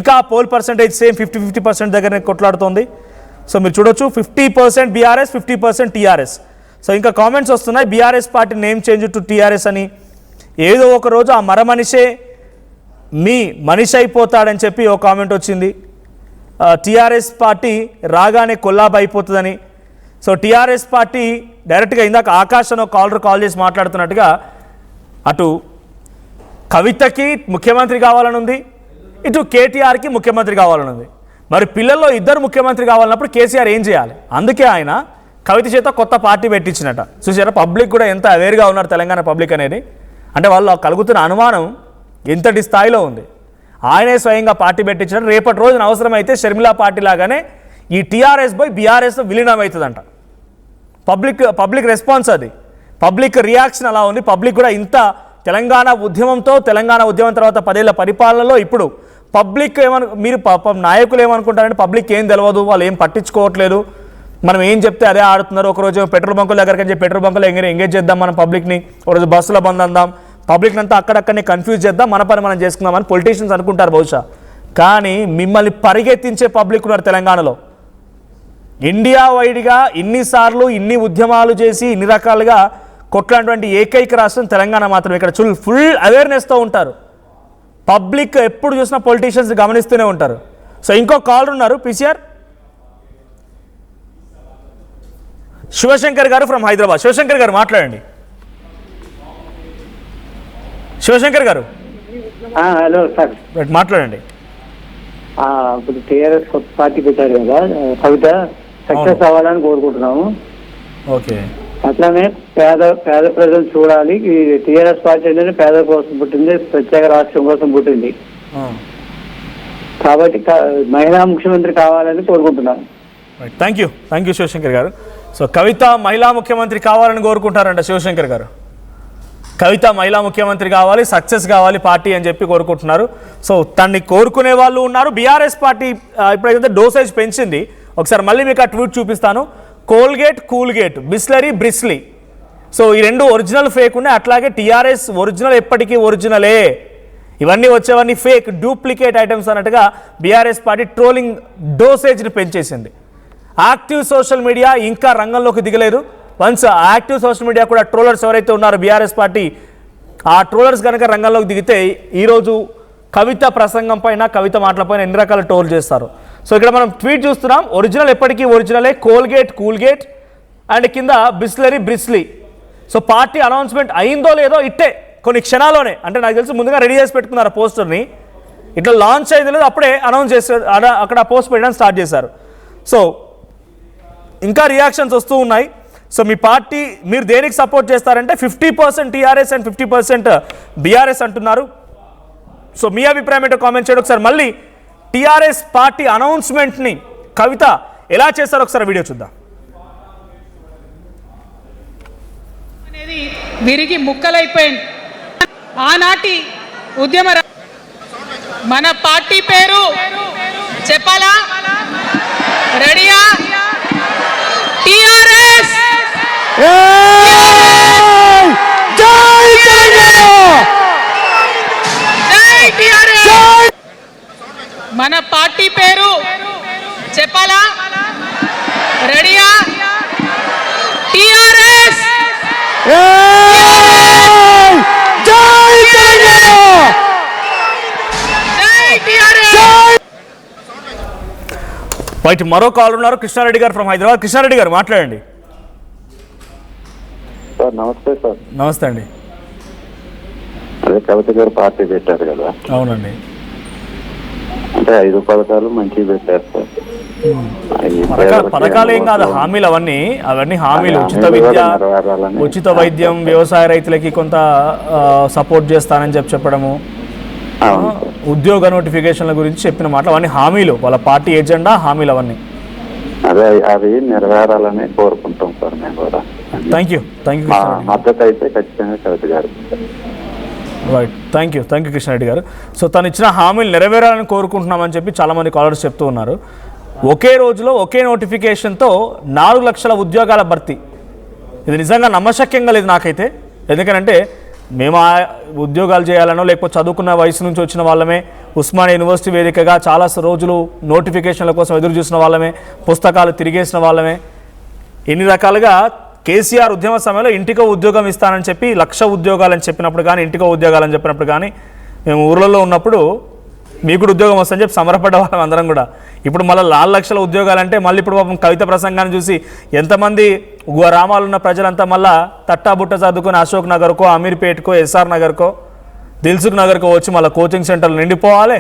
ఇంకా pole percentage same 50% దగ్గరనే కొట్లాడుతోంది. So మీరు చూడొచ్చు 50% బీఆర్ఎస్, 50% టీఆర్ఎస్. సో ఇంకా కామెంట్స్ వస్తున్నాయి, BRS party name change to TRS అని. ఏదో ఒక రోజు ఆ మనిషే మీ మనిషి అయిపోతాడని చెప్పి ఒక కామెంట్ వచ్చింది. టీఆర్ఎస్ పార్టీ రాగానే కొల్లాబ్ అయిపోతుందని. సో టీఆర్ఎస్ పార్టీ డైరెక్ట్గా ఇందాక ఆకాశ్ కాలర్ కాల్ చేసి మాట్లాడుతున్నట్టుగా అటు కవితకి ముఖ్యమంత్రి కావాలని ఉంది, ఇటు కేటీఆర్కి ముఖ్యమంత్రి కావాలని ఉంది. మరి పిల్లల్లో ఇద్దరు ముఖ్యమంత్రి కావాలన్నప్పుడు కేసీఆర్ ఏం చేయాలి? అందుకే ఆయన కవిత చేత కొత్త పార్టీ పెట్టించినట. చూసారా, పబ్లిక్ కూడా ఎంత అవేర్గా ఉన్నారు తెలంగాణ పబ్లిక్ అనేది. అంటే వాళ్ళు కలుగుతున్న అనుమానం ఎంతటి స్థాయిలో ఉంది. ఆయనే స్వయంగా పార్టీ పెట్టించినట్టు రేపటి రోజున అవసరమైతే షర్మిలా పార్టీ లాగానే ఈ టీఆర్ఎస్ పోయి బీఆర్ఎస్ విలీనం అవుతుందంట. పబ్లిక్ రెస్పాన్స్ అది, పబ్లిక్ రియాక్షన్ అలా ఉంది. పబ్లిక్ కూడా ఇంత తెలంగాణ ఉద్యమం తర్వాత 10 ఏళ్ల పరిపాలనలో ఇప్పుడు పబ్లిక్ మీరు నాయకులు ఏమనుకుంటారంటే పబ్లిక్ ఏం తెలియదు, వాళ్ళు ఏం పట్టించుకోవట్లేదు, మనం ఏం చెప్తే అదే ఆడుతున్నారు. ఒకరోజు పెట్రోల్ బంకుల దగ్గరికి అని చెప్పి పెట్రోల్ బంకులో ఎంగేజ్ చేద్దాం మనం పబ్లిక్ని, ఒకరోజు బస్సులో బంద్ అందాం, పబ్లిక్ని అంతా అక్కడక్కడనే కన్ఫ్యూజ్ చేద్దాం, మన పని మనం చేసుకుందామని పొలిటీషియన్స్ అనుకుంటారు బహుశా. కానీ మిమ్మల్ని పరిగెత్తించే పబ్లిక్ ఉన్నారు తెలంగాణలో. ఇండియా వైడ్గా ఇన్నిసార్లు ఇన్ని ఉద్యమాలు చేసి ఇన్ని రకాలుగా కొట్లాంటి ఏకైక రాష్ట్రం తెలంగాణ మాత్రమే. ఇక్కడ ఫుల్ అవేర్నెస్తో ఉంటారు పబ్లిక్, ఎప్పుడు చూసినా పొలిటీషియన్స్ గమనిస్తూనే ఉంటారు. సో ఇంకో కాలర్ ఉన్నారు, పీసీఆర్ శివశంకర్ గారు ఫ్రమ్ హైదరాబాద్. శివశంకర్ గారు మాట్లాడండి. శివశంకర్ గారు హలో సార్, మాట్లాడండి. ఇప్పుడు టీఆర్ఎస్ కొత్త పార్టీ పెట్టారు కదా, కవిత సక్సెస్ అవ్వాలని కోరుకుంటున్నాము. ఓకే, అట్లానే పేద ప్రజలు చూడాలి. ఈ టీఆర్ఎస్ పార్టీ అనేది పేద కోసం పుట్టింది, ప్రత్యేక రాష్ట్రం కోసం పుట్టింది. కాబట్టి మహిళా ముఖ్యమంత్రి కావాలని కోరుకుంటున్నాను. థ్యాంక్ యూ శివశంకర్ గారు. సో కవిత మహిళా ముఖ్యమంత్రి కావాలని కోరుకుంటారంట శివశంకర్ గారు. కవిత మహిళా ముఖ్యమంత్రి కావాలి, సక్సెస్ కావాలి పార్టీ అని చెప్పి కోరుకుంటున్నారు. సో తన్ని కోరుకునే వాళ్ళు ఉన్నారు. బీఆర్ఎస్ పార్టీ ఇప్పుడైతే డోసేజ్ పెంచింది. ఒకసారి మళ్ళీ మీకు ఆ ట్వీట్ చూపిస్తాను. కోల్గేట్, కూల్గేట్, బిస్లరీ, బ్రిస్లీ. సో ఈ రెండు ఒరిజినల్ ఫేక్ ఉన్నాయి. అట్లాగే టీఆర్ఎస్ ఒరిజినల్ ఎప్పటికీ ఒరిజినలే, ఇవన్నీ వచ్చేవన్నీ ఫేక్ డూప్లికేట్ ఐటమ్స్ అన్నట్టుగా బీఆర్ఎస్ పార్టీ ట్రోలింగ్ డోసేజ్ని పెంచేసింది. యాక్టివ్ సోషల్ మీడియా ఇంకా రంగంలోకి దిగలేదు. వన్స్ యాక్టివ్ సోషల్ మీడియా కూడా ట్రోలర్స్ ఎవరైతే ఉన్నారో బీఆర్ఎస్ పార్టీ, ఆ ట్రోలర్స్ కనుక రంగంలోకి దిగితే ఈరోజు కవిత ప్రసంగం పైన, కవిత మాటలపైన ఎన్ని రకాల ట్రోల్ చేస్తారు. సో ఇక్కడ మనం ట్వీట్ చూస్తున్నాం, ఒరిజినల్ ఎప్పటికీ ఒరిజినలే, కోల్గేట్, కూల్గేట్ అండ్ కింద బిస్లరీ, బ్రిస్లీ. సో పార్టీ అనౌన్స్మెంట్ అయిందో లేదో ఇట్టే కొన్ని క్షణాల్లోనే, అంటే నాకు తెలిసి ముందుగా రెడీ చేసి పెట్టుకున్నారు పోస్టర్ని, ఇట్లా లాంచ్ అయింది లేదు అప్పుడే అనౌన్స్ చేశారు, అక్కడ పోస్ట్ పెట్టడం స్టార్ట్ చేశారు. సో ఇంకా రియాక్షన్స్ వస్తూ ఉన్నాయి. సో మీ పార్టీ మీరు దేనికి సపోర్ట్ చేస్తారంటే 50% టీఆర్ఎస్ అండ్ 50% బీఆర్ఎస్ అంటున్నారు. సో మీ అభిప్రాయం ఏంటో కామెంట్ చేయడం. ఒకసారి మళ్ళీ టీఆర్ఎస్ పార్టీ అనౌన్స్మెంట్ని కవిత ఎలా చేస్తారో ఒకసారి వీడియో చూద్దాం. అనేది విరిగి ముక్కలైపోయింది. ఆనాటి ఉద్యమ మన పార్టీ పేరు చెప్పాలా? రెడీయా? టీఆర్ఎస్. మన పార్టీ పేరు చెప్పాలా? రెడీయా? టీఆర్ఎస్. బయట మరో కాల్ ఉన్నారు, కృష్ణారెడ్డి గారు ఫ్రమ్ హైదరాబాద్. కృష్ణారెడ్డి గారు మాట్లాడండి. సార్ నమస్తే. సార్ నమస్తే అండి. అదే కవిత గారు పార్టీ పెట్టారు కదా? అవునండి. అంటే 5 పథకాలు మంచిగా పెట్టారు సార్. పథకాలు ఏం కాదు, హామీలు అవన్నీ హామీలు. ఉచిత వైద్యం, వ్యవసాయ రైతులకి కొంత సపోర్ట్ చేస్తానని చెప్పడము, ఉద్యోగ నోటిఫికేషన్ల గురించి చెప్పిన మాటలు అవన్నీ హామీలు, వాళ్ళ పార్టీ ఎజెండా హామీలు అవన్నీ. అదే అవి నెరవేరాలని కోరుకుంటాం సార్ మేము కూడా. థ్యాంక్ యూ మద్దతు అయితే ఖచ్చితంగా కవిత గారు. రైట్, థ్యాంక్ యూ కృష్ణారెడ్డి గారు. సో తను ఇచ్చిన హామీలు నెరవేరాలని కోరుకుంటున్నామని చెప్పి చాలామంది కాలర్స్ చెప్తూ ఉన్నారు. ఒకే రోజులో ఒకే నోటిఫికేషన్తో 4 లక్షల ఉద్యోగాల భర్తీ, ఇది నిజంగా నమ్మశక్యంగా లేదు నాకైతే. ఎందుకంటే మేము ఆ ఉద్యోగాలు చేయాలనో లేకపోతే చదువుకున్న వయసు నుంచి వచ్చిన వాళ్ళమే, ఉస్మానియా యూనివర్సిటీ వేదికగా చాలా రోజులు నోటిఫికేషన్ల కోసం ఎదురు చూసిన వాళ్ళమే, పుస్తకాలు తిరిగేసిన వాళ్ళమే. ఎన్ని రకాలుగా కేసీఆర్ ఉద్యమ సమయంలో ఇంటికో ఉద్యోగం ఇస్తానని చెప్పి 1,00,000 ఉద్యోగాలని చెప్పినప్పుడు కానీ, ఇంటికో ఉద్యోగాలని చెప్పినప్పుడు కానీ, మేము ఊర్లలో ఉన్నప్పుడు మీకు కూడా ఉద్యోగం వస్తుందని చెప్పి సమరపడ్డ వాళ్ళం అందరం కూడా. ఇప్పుడు మళ్ళీ 4,00,000 ఉద్యోగాలంటే మళ్ళీ ఇప్పుడు పాపం కవిత ప్రసంగాన్ని చూసి ఎంతమంది గ్రామాలున్న ప్రజలంతా మళ్ళీ తట్టాబుట్ట చదువుకొని అశోక్ నగర్కో, అమీర్పేట్కో, ఎస్ఆర్ నగర్కో, దిల్సుఖ్ నగర్కో వచ్చి మళ్ళీ కోచింగ్ సెంటర్లు నిండిపోవాలి.